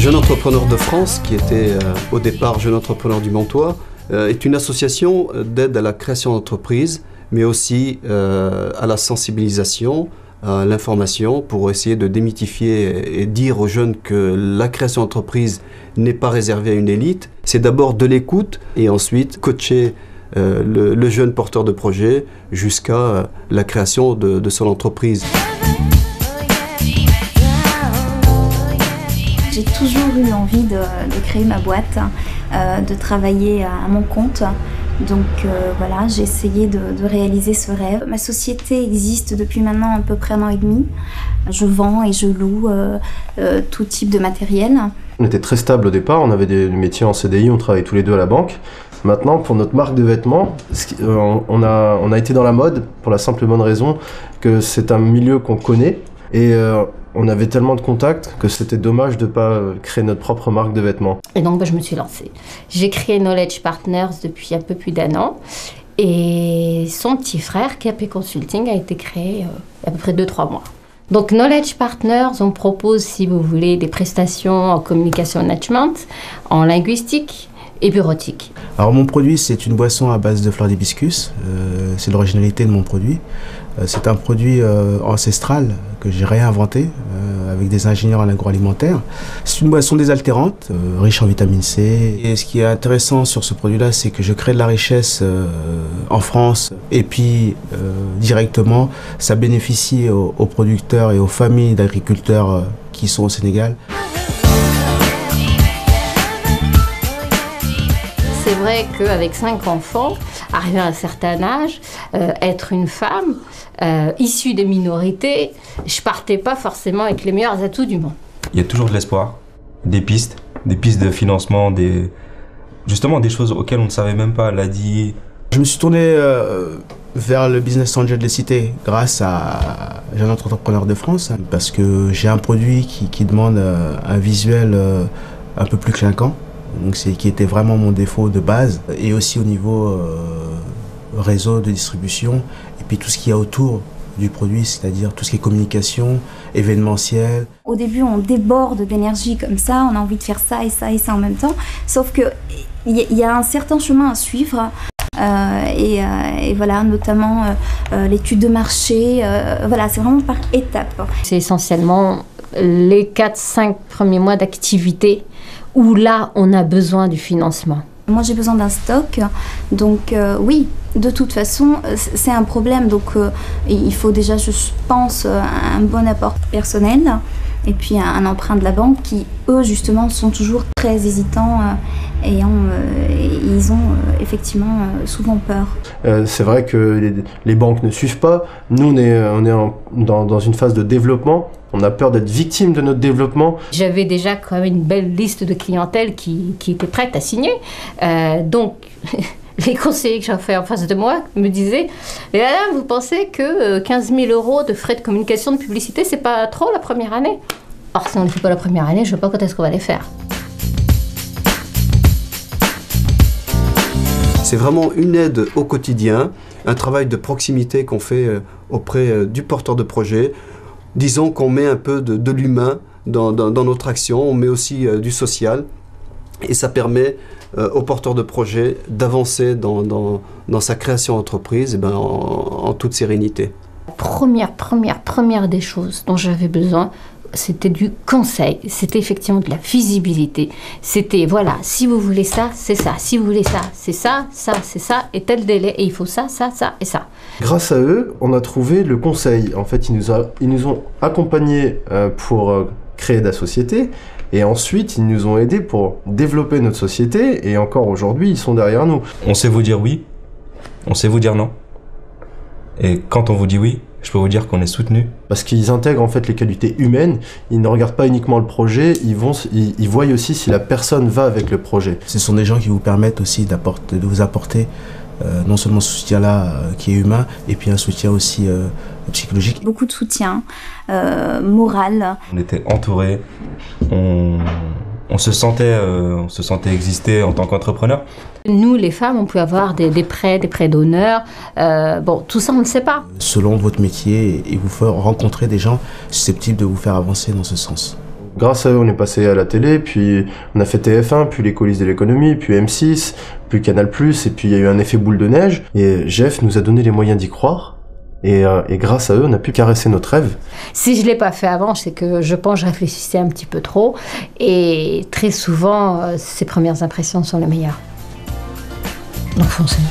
Jeune Entrepreneur de France, qui était au départ Jeune Entrepreneur du Montois, est une association d'aide à la création d'entreprises, mais aussi à la sensibilisation, à l'information, pour essayer de démythifier et dire aux jeunes que la création d'entreprise n'est pas réservée à une élite. C'est d'abord de l'écoute et ensuite coacher le jeune porteur de projet jusqu'à la création de son entreprise. J'ai toujours eu envie de créer ma boîte, de travailler à mon compte. Donc voilà, j'ai essayé de réaliser ce rêve. Ma société existe depuis maintenant à peu près 1 an et demi. Je vends et je loue tout type de matériel. On était très stable au départ, on avait des métiers en CDI, on travaillait tous les deux à la banque. Maintenant, pour notre marque de vêtements, on a été dans la mode pour la simple et bonne raison que c'est un milieu qu'on connaît et on avait tellement de contacts que c'était dommage de ne pas créer notre propre marque de vêtements. Et donc je me suis lancée. J'ai créé Knowledge Partners depuis un peu plus d'1 an et son petit frère, KP Consulting, a été créé il y a à peu près 2-3 mois. Donc Knowledge Partners, on propose, si vous voulez, des prestations en communication management, en linguistique et bureautique. Alors mon produit, c'est une boisson à base de fleurs d'hibiscus. C'est l'originalité de mon produit. C'est un produit ancestral que j'ai réinventé avec des ingénieurs en agroalimentaire. C'est une boisson désaltérante, riche en vitamine C. Et ce qui est intéressant sur ce produit-là, c'est que je crée de la richesse en France et puis directement, ça bénéficie aux producteurs et aux familles d'agriculteurs qui sont au Sénégal. C'est vrai qu'avec 5 enfants, arrivé à un certain âge, être une femme issue des minorités, je partais pas forcément avec les meilleurs atouts du monde. Il y a toujours de l'espoir, des pistes de financement, justement des choses auxquelles on ne savait même pas. L'ADI. Je me suis tourné vers le Business Angel de Cité grâce à Jeune Entrepreneur de France parce que j'ai un produit qui demande un visuel un peu plus clinquant. Donc qui était vraiment mon défaut de base, et aussi au niveau réseau de distribution, et puis tout ce qu'il y a autour du produit, c'est-à-dire tout ce qui est communication, événementiel. Au début, on déborde d'énergie comme ça, on a envie de faire ça et ça et ça en même temps, sauf qu'il y a un certain chemin à suivre. Et voilà, notamment l'étude de marché, voilà, c'est vraiment par étapes. C'est essentiellement les 4-5 premiers mois d'activité où là, on a besoin du financement. Moi, j'ai besoin d'un stock, donc oui, de toute façon, c'est un problème. Donc, il faut déjà, je pense, un bon apport personnel et puis un emprunt de la banque qui, eux, justement, sont toujours très hésitants et ils ont effectivement souvent peur. C'est vrai que les banques ne suivent pas. Nous, on est dans une phase de développement. On a peur d'être victime de notre développement. J'avais déjà quand même une belle liste de clientèle qui était prête à signer. Donc, les conseillers que j'avais en face de moi me disaient « Mais madame, vous pensez que 15 000 € de frais de communication, de publicité, c'est pas trop la première année ?» Or, si on ne les fait pas la première année, je ne sais pas quand est-ce qu'on va les faire. C'est vraiment une aide au quotidien, un travail de proximité qu'on fait auprès du porteur de projet. Disons qu'on met un peu de l'humain dans notre action, on met aussi du social et ça permet au porteur de projet d'avancer dans sa création d'entreprise en toute sérénité. La première des choses dont j'avais besoin, c'était du conseil, c'était effectivement de la visibilité. C'était, voilà, si vous voulez ça, c'est ça. Si vous voulez ça, c'est ça, c'est ça, et tel délai, et il faut ça, ça et ça. Grâce à eux, on a trouvé le conseil. En fait, ils nous ont accompagnés pour créer de la société, et ensuite, ils nous ont aidés pour développer notre société, et encore aujourd'hui, ils sont derrière nous. On sait vous dire oui, on sait vous dire non. Et quand on vous dit oui, je peux vous dire qu'on est soutenu. Parce qu'ils intègrent en fait les qualités humaines, ils ne regardent pas uniquement le projet, ils voient aussi si la personne va avec le projet. Ce sont des gens qui vous permettent aussi de vous apporter non seulement ce soutien-là qui est humain, et puis un soutien aussi psychologique. Beaucoup de soutien moral. On était entourés, on se sentait exister en tant qu'entrepreneur. Nous, les femmes, on peut avoir des prêts d'honneur. Bon, tout ça, on ne sait pas. Selon votre métier, et vous faire rencontrer des gens susceptibles de vous faire avancer dans ce sens. Grâce à eux, on est passé à la télé, puis on a fait TF1, puis les coulisses de l'économie, puis M6, puis Canal+, et puis il y a eu un effet boule de neige. Et Jeff nous a donné les moyens d'y croire. Et grâce à eux, on a pu caresser notre rêve. Si je ne l'ai pas fait avant, c'est que je pense que je réfléchissais un petit peu trop. Et très souvent, ces premières impressions sont les meilleures. Donc foncez.